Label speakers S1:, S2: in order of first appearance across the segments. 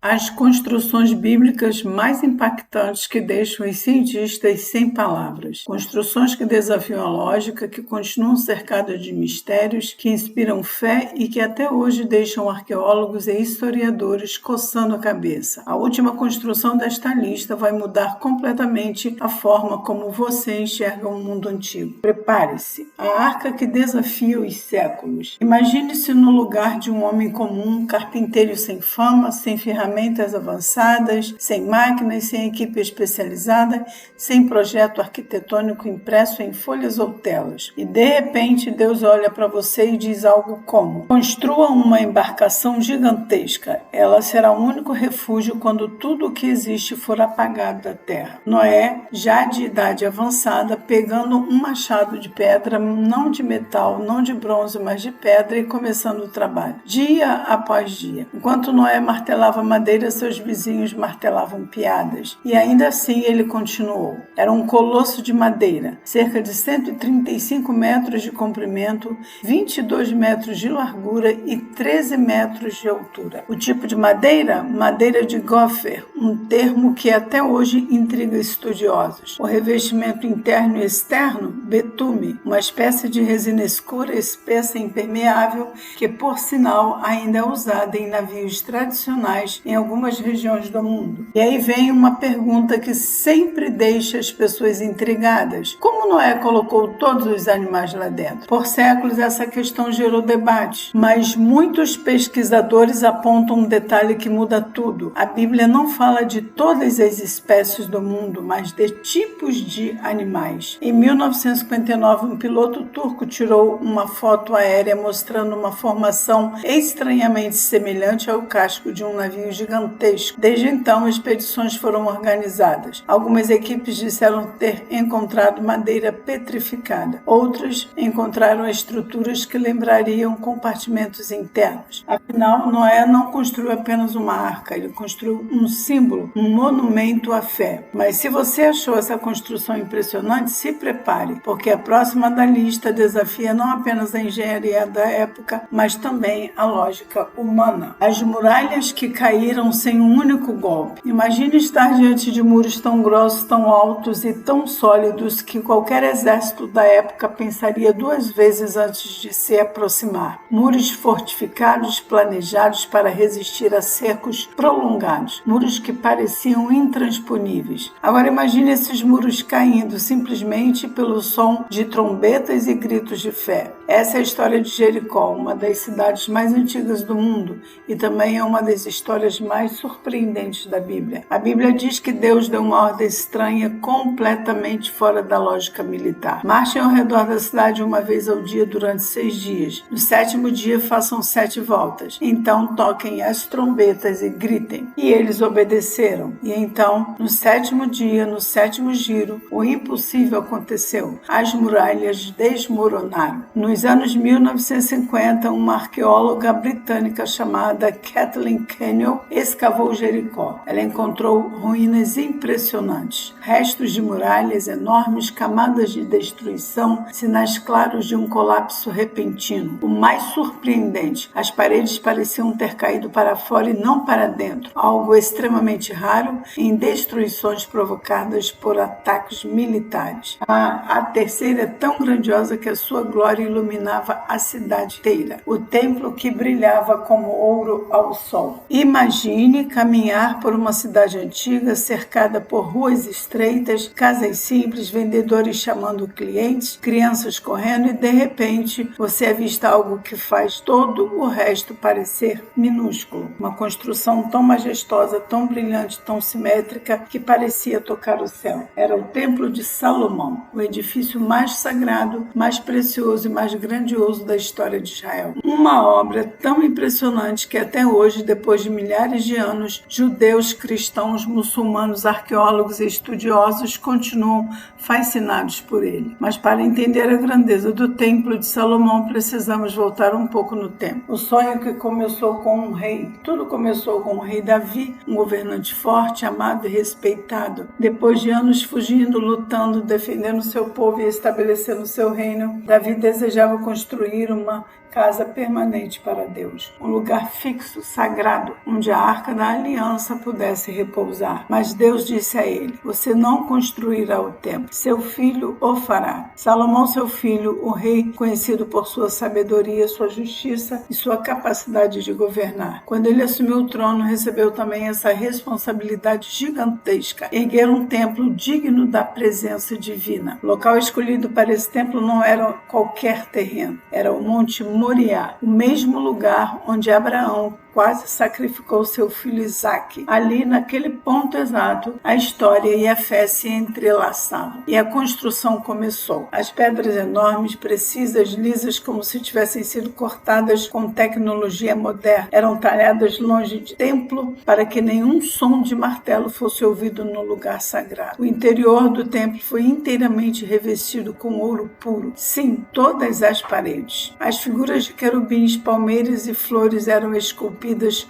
S1: As construções bíblicas mais impactantes que deixam os cientistas sem palavras. Construções que desafiam a lógica, que continuam cercadas de mistérios, que inspiram fé e que até hoje deixam arqueólogos e historiadores coçando a cabeça. A última construção desta lista vai mudar completamente a forma como você enxerga o mundo antigo. Prepare-se. A arca que desafia os séculos. Imagine-se no lugar de um homem comum, carpinteiro sem fama, sem ferramentas avançadas, sem máquinas, sem equipe especializada, sem projeto arquitetônico impresso em folhas ou telas. E de repente Deus olha para você e diz algo como: construa uma embarcação gigantesca. Ela será o único refúgio quando tudo o que existe for apagado da terra. Noé, já de idade avançada, pegando um machado de pedra, não de metal, não de bronze, mas de pedra, e começando o trabalho. Dia após dia. Enquanto Noé martelava madeira, seus vizinhos martelavam piadas. E ainda assim ele continuou. Era um colosso de madeira, cerca de 135 metros de comprimento, 22 metros de largura e 13 metros de altura. O tipo de madeira? Madeira de gopher, um termo que até hoje intriga estudiosos. O revestimento interno e externo? Betume, uma espécie de resina escura, espessa e impermeável que, por sinal, ainda é usada em navios tradicionais em algumas regiões do mundo. E aí vem uma pergunta que sempre deixa as pessoas intrigadas. Como Noé colocou todos os animais lá dentro? Por séculos essa questão gerou debate, mas muitos pesquisadores apontam um detalhe que muda tudo. A Bíblia não fala de todas as espécies do mundo, mas de tipos de animais. Em 1959, um piloto turco tirou uma foto aérea mostrando uma formação estranhamente semelhante ao casco de um navio gigantesco. Desde então, expedições foram organizadas. Algumas equipes disseram ter encontrado madeira petrificada. Outras encontraram estruturas que lembrariam compartimentos internos. Afinal, Noé não construiu apenas uma arca, ele construiu um símbolo, um monumento à fé. Mas se você achou essa construção impressionante, se prepare, porque a próxima da lista desafia não apenas a engenharia da época, mas também a lógica humana. As muralhas que caíram sem um único golpe. Imagine estar diante de muros tão grossos, tão altos e tão sólidos que qualquer exército da época pensaria duas vezes antes de se aproximar. Muros fortificados, planejados para resistir a cercos prolongados. Muros que pareciam intransponíveis. Agora imagine esses muros caindo simplesmente pelo som de trombetas e gritos de fé. Essa é a história de Jericó, uma das cidades mais antigas do mundo e também é uma das histórias mais surpreendentes da Bíblia. A Bíblia diz que Deus deu uma ordem estranha completamente fora da lógica militar. Marchem ao redor da cidade uma vez ao dia durante 6 dias. No 7º dia façam 7 voltas. Então toquem as trombetas e gritem. E eles obedeceram. E então, no 7º dia, no 7º giro, o impossível aconteceu. As muralhas desmoronaram. Nos anos 1950, uma arqueóloga britânica chamada Kathleen Kenyon escavou Jericó. Ela encontrou ruínas impressionantes, restos de muralhas enormes, camadas de destruição, sinais claros de um colapso repentino. O mais surpreendente, as paredes pareciam ter caído para fora e não para dentro, algo extremamente raro em destruições provocadas por ataques militares. A terceira é tão grandiosa que a sua glória iluminava a cidade inteira, o templo que brilhava como ouro ao sol. Imagine caminhar por uma cidade antiga, cercada por ruas estreitas, casas simples, vendedores chamando clientes, crianças correndo e, de repente, você avista algo que faz todo o resto parecer minúsculo. Uma construção tão majestosa, tão brilhante, tão simétrica, que parecia tocar o céu. Era o Templo de Salomão, o edifício mais sagrado, mais precioso e mais grandioso da história de Israel. Uma obra tão impressionante que até hoje, depois de milhares de anos, judeus, cristãos, muçulmanos, arqueólogos e estudiosos continuam fascinados por ele. Mas para entender a grandeza do Templo de Salomão, precisamos voltar um pouco no tempo. O sonho que começou com um rei. Tudo começou com o rei Davi, um governante forte, amado e respeitado. Depois de anos fugindo, lutando, defendendo seu povo e estabelecendo seu reino, Davi desejava construir uma casa permanente para Deus, um lugar fixo, sagrado, onde a Arca da Aliança pudesse repousar. Mas Deus disse a ele: você não construirá o templo, seu filho o fará. Salomão, seu filho, o rei, conhecido por sua sabedoria, sua justiça e sua capacidade de governar. Quando ele assumiu o trono, recebeu também essa responsabilidade gigantesca: erguer um templo digno da presença divina. O local escolhido para esse templo não era qualquer terreno, era o Monte Moriá, o mesmo lugar onde Abraão quase sacrificou seu filho Isaque. Ali, naquele ponto exato, a história e a fé se entrelaçavam. E a construção começou. As pedras enormes, precisas, lisas, como se tivessem sido cortadas com tecnologia moderna, eram talhadas longe do templo para que nenhum som de martelo fosse ouvido no lugar sagrado. O interior do templo foi inteiramente revestido com ouro puro. Sim, todas as paredes. As figuras de querubins, palmeiras e flores eram esculpidas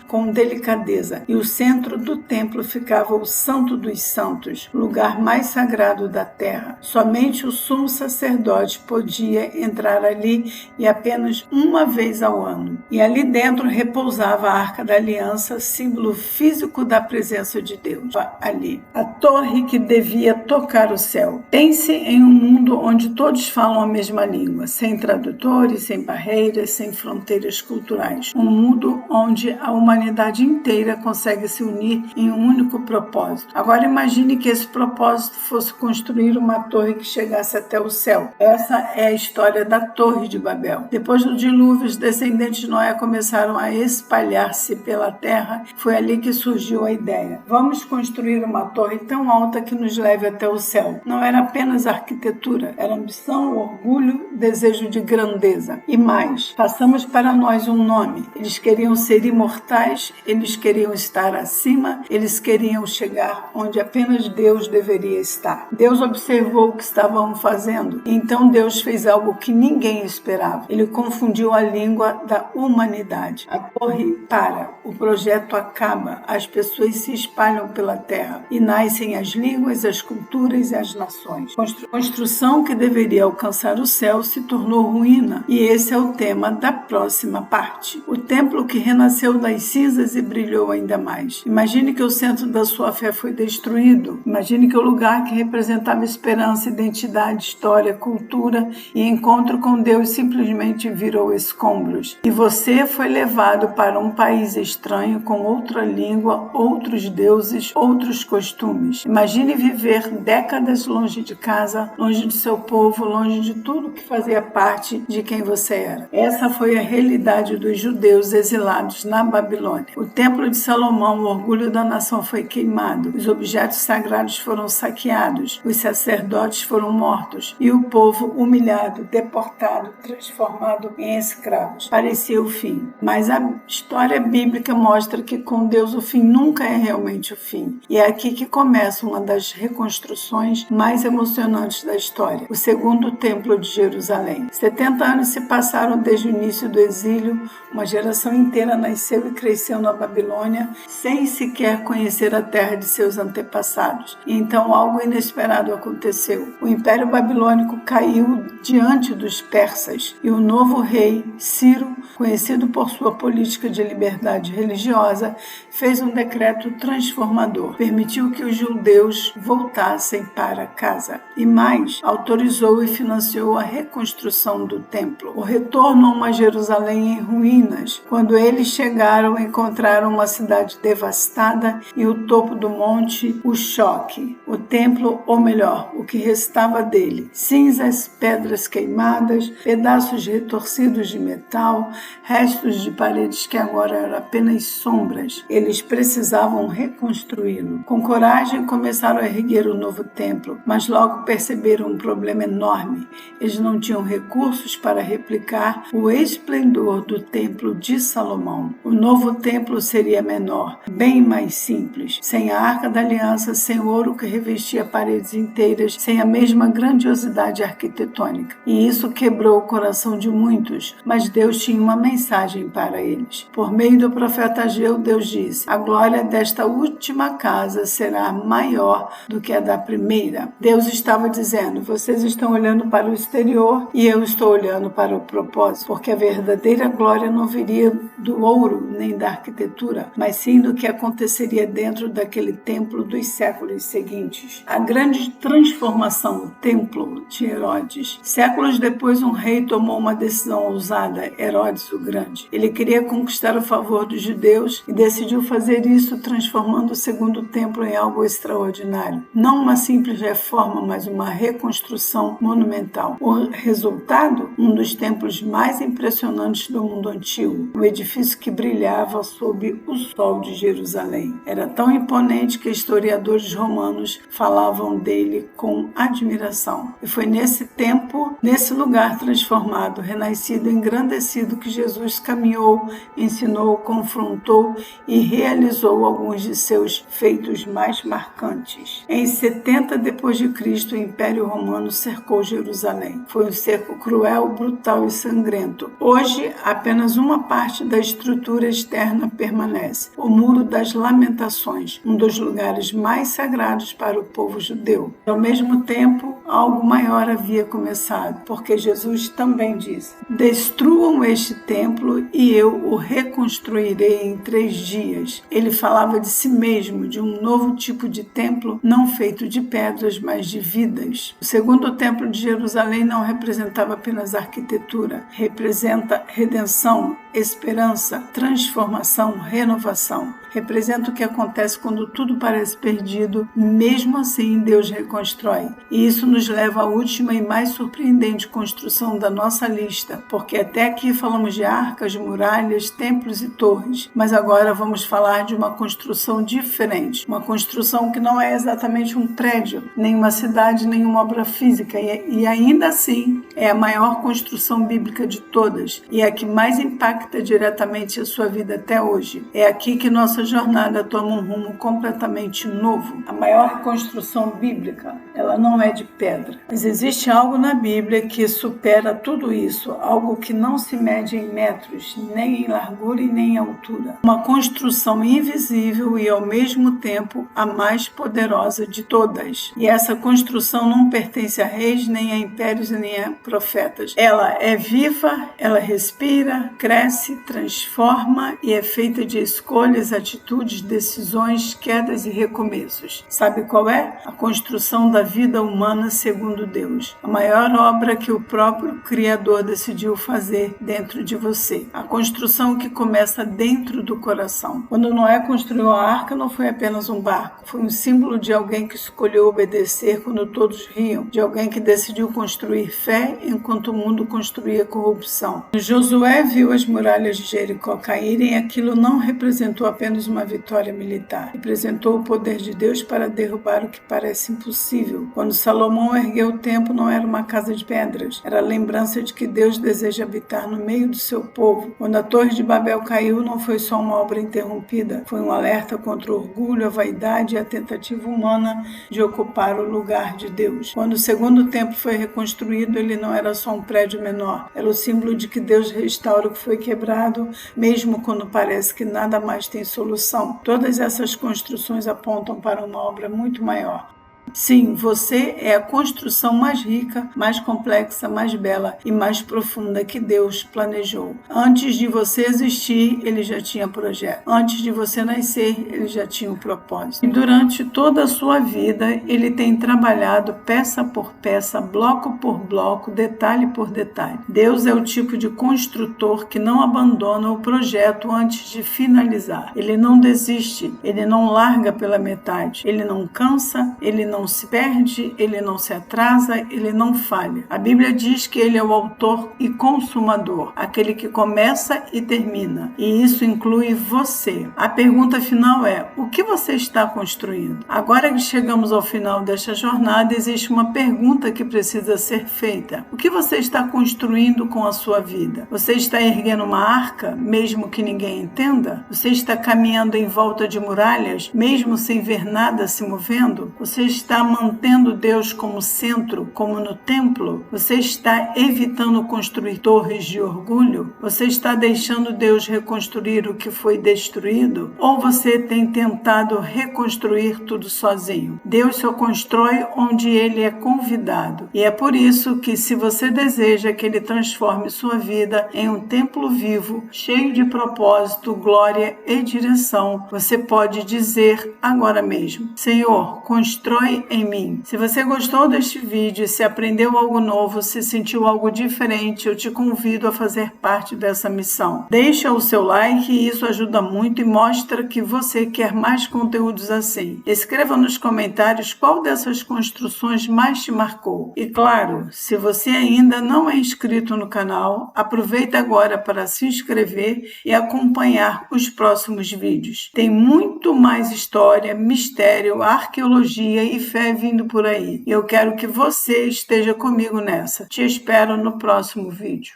S1: com delicadeza, e o centro do templo ficava o Santo dos Santos, lugar mais sagrado da terra. Somente o sumo sacerdote podia entrar ali, e apenas uma vez ao ano. E ali dentro repousava a Arca da Aliança, símbolo físico da presença de Deus. Ali, a torre que devia tocar o céu. Pense em um mundo onde todos falam a mesma língua, sem tradutores, sem barreiras, sem fronteiras culturais. Um mundo onde a humanidade inteira consegue se unir em um único propósito. Agora imagine que esse propósito fosse construir uma torre que chegasse até o céu. Essa é a história da Torre de Babel. Depois do dilúvio, os descendentes de Noé começaram a espalhar-se pela terra. Foi ali que surgiu a ideia: vamos construir uma torre tão alta que nos leve até o céu. Não era apenas arquitetura, era ambição, orgulho, desejo de grandeza. E mais, passamos para nós um nome. Eles queriam ser imortais, eles queriam estar acima, eles queriam chegar onde apenas Deus deveria estar. Deus observou o que estavam fazendo, e então Deus fez algo que ninguém esperava. Ele confundiu a língua da humanidade. A torre para, o projeto acaba, as pessoas se espalham pela terra e nascem as línguas, as culturas e as nações. Construção que deveria alcançar o céu se tornou ruína, e esse é o tema da próxima parte. O templo que renasceu das cinzas e brilhou ainda mais. Imagine que o centro da sua fé foi destruído. Imagine que o lugar que representava esperança, identidade, história, cultura e encontro com Deus simplesmente virou escombros. E você foi levado para um país estranho, com outra língua, outros deuses, outros costumes. Imagine viver décadas longe de casa, longe do seu povo, longe de tudo que fazia parte de quem você era. Essa foi a realidade dos judeus exilados na Babilônia. O templo de Salomão, o orgulho da nação, foi queimado. Os objetos sagrados foram saqueados. Os sacerdotes foram mortos. E o povo humilhado, deportado, transformado em escravos. Parecia o fim. Mas a história bíblica mostra que com Deus o fim nunca é realmente o fim. E é aqui que começa uma das reconstruções mais emocionantes da história. O segundo templo de Jerusalém. 70 anos se passaram desde o início do exílio. Uma geração inteira nasceu e cresceu na Babilônia sem sequer conhecer a terra de seus antepassados. E então algo inesperado aconteceu. O Império Babilônico caiu diante dos persas e o novo rei, Ciro, conhecido por sua política de liberdade religiosa, fez um decreto transformador. Permitiu que os judeus voltassem para casa. E mais, autorizou e financiou a reconstrução do templo. O retorno a uma Jerusalém em ruínas. Quando eles chegaram, encontraram uma cidade devastada e o topo do monte, o choque. O templo, ou melhor, o que restava dele. Cinzas, pedras queimadas, pedaços retorcidos de metal, restos de paredes que agora eram apenas sombras. Eles precisavam reconstruí-lo. Com coragem, começaram a erguer o novo templo, mas logo perceberam um problema enorme. Eles não tinham recursos para replicar o esplendor do templo de Salomão. O novo templo seria menor, bem mais simples, sem a Arca da Aliança, sem o ouro que revestia paredes inteiras, sem a mesma grandiosidade arquitetônica. E isso quebrou o coração de muitos, mas Deus tinha uma mensagem para eles. Por meio do profeta Ageu, Deus disse: a glória desta última casa será maior do que a da primeira. Deus estava dizendo: vocês estão olhando para o exterior e eu estou olhando para o propósito. propósito, porque a verdadeira glória não viria do ouro nem da arquitetura, mas sim do que aconteceria dentro daquele templo dos séculos seguintes. A grande transformação, o templo de Herodes. Séculos depois, um rei tomou uma decisão ousada, Herodes o Grande. Ele queria conquistar o favor dos judeus e decidiu fazer isso transformando o segundo templo em algo extraordinário. Não uma simples reforma, mas uma reconstrução monumental. O resultado? Um dos templos mais impressionantes do mundo antigo, um edifício que brilhava sob o sol de Jerusalém. Era tão imponente que historiadores romanos falavam dele com admiração. E foi nesse tempo, nesse lugar transformado, renascido, engrandecido, que Jesus caminhou, ensinou, confrontou e realizou alguns de seus feitos mais marcantes. Em 70 depois de Cristo, o Império Romano cercou Jerusalém. Foi um cerco cruel, brutal e sangrento. Hoje, apenas uma parte da estrutura externa permanece. O Muro das Lamentações, um dos lugares mais sagrados para o povo judeu. Ao mesmo tempo, algo maior havia começado, porque Jesus também disse: destruam este templo e eu o reconstruirei em 3 dias. Ele falava de si mesmo, de um novo tipo de templo, não feito de pedras, mas de vidas. O segundo templo de Jerusalém não representava apenas arquitetura, representa redenção, esperança, transformação, renovação. Representa o que acontece quando tudo parece perdido, mesmo assim Deus reconstrói. E isso nos leva à última e mais surpreendente construção da nossa lista, porque até aqui falamos de arcas, muralhas, templos e torres, mas agora vamos falar de uma construção diferente, uma construção que não é exatamente um prédio, nem uma cidade, nem uma obra física, e ainda assim é a maior construção bíblica de todas, e é a que mais impacta diretamente a sua vida até hoje. É aqui que nossa jornada toma um rumo completamente novo. A maior construção bíblica, ela não é de pedra, mas existe algo na Bíblia que supera tudo isso, algo que não se mede em metros, nem em largura e nem em altura. Uma construção invisível e ao mesmo tempo a mais poderosa de todas. E essa construção não pertence a reis, nem a impérios, nem a profetas. Ela é viva, ela respira, cresce, transforma e é feita de escolhas, atitudes, decisões, quedas e recomeços. Sabe qual é? A construção da vida humana segundo Deus. A maior obra que o próprio Criador decidiu fazer dentro de você. A construção que começa dentro do coração. Quando Noé construiu a arca, não foi apenas um barco. Foi um símbolo de alguém que escolheu obedecer quando todos riam. De alguém que decidiu construir fé enquanto o mundo construía corrupção. Josué viu as muralhas de Jericó caírem e aquilo não representou apenas uma vitória militar. Representou o poder de Deus para derrubar o que parece impossível. Quando Salomão ergueu o templo, não era uma casa de pedras. Era a lembrança de que Deus deseja habitar no meio do seu povo. Quando a Torre de Babel caiu, não foi só uma obra interrompida. Foi um alerta contra o orgulho, a vaidade e a tentativa humana de ocupar o lugar de Deus. Quando o segundo templo foi reconstruído, ele não era só um prédio menor. Era o símbolo de que Deus restaura o que foi quebrado, mesmo quando parece que nada mais tem solução. Todas essas construções apontam para uma obra muito maior. Sim, você é a construção mais rica, mais complexa, mais bela e mais profunda que Deus planejou. Antes de você existir, Ele já tinha projeto. Antes de você nascer, Ele já tinha um propósito. E durante toda a sua vida, Ele tem trabalhado peça por peça, bloco por bloco, detalhe por detalhe. Deus é o tipo de construtor que não abandona o projeto antes de finalizar. Ele não desiste, Ele não larga pela metade, Ele não cansa, Ele não se perde, Ele não se atrasa, Ele não falha. A Bíblia diz que Ele é o autor e consumador, aquele que começa e termina. E isso inclui você. A pergunta final é: o que você está construindo? Agora que chegamos ao final desta jornada, existe uma pergunta que precisa ser feita. O que você está construindo com a sua vida? Você está erguendo uma arca, mesmo que ninguém entenda? Você está caminhando em volta de muralhas, mesmo sem ver nada se movendo? Você está mantendo Deus como centro, como no templo? Você está evitando construir torres de orgulho? Você está deixando Deus reconstruir o que foi destruído? Ou você tem tentado reconstruir tudo sozinho? Deus só constrói onde Ele é convidado. E é por isso que, se você deseja que Ele transforme sua vida em um templo vivo, cheio de propósito, glória e direção, você pode dizer agora mesmo: Senhor, constrói em mim. Se você gostou deste vídeo, se aprendeu algo novo, se sentiu algo diferente, eu te convido a fazer parte dessa missão. Deixa o seu like, isso ajuda muito e mostra que você quer mais conteúdos assim. Escreva nos comentários qual dessas construções mais te marcou. E claro, se você ainda não é inscrito no canal, aproveita agora para se inscrever e acompanhar os próximos vídeos. Tem muito mais história, mistério, arqueologia e fé vindo por aí. Eu quero que você esteja comigo nessa. Te espero no próximo vídeo.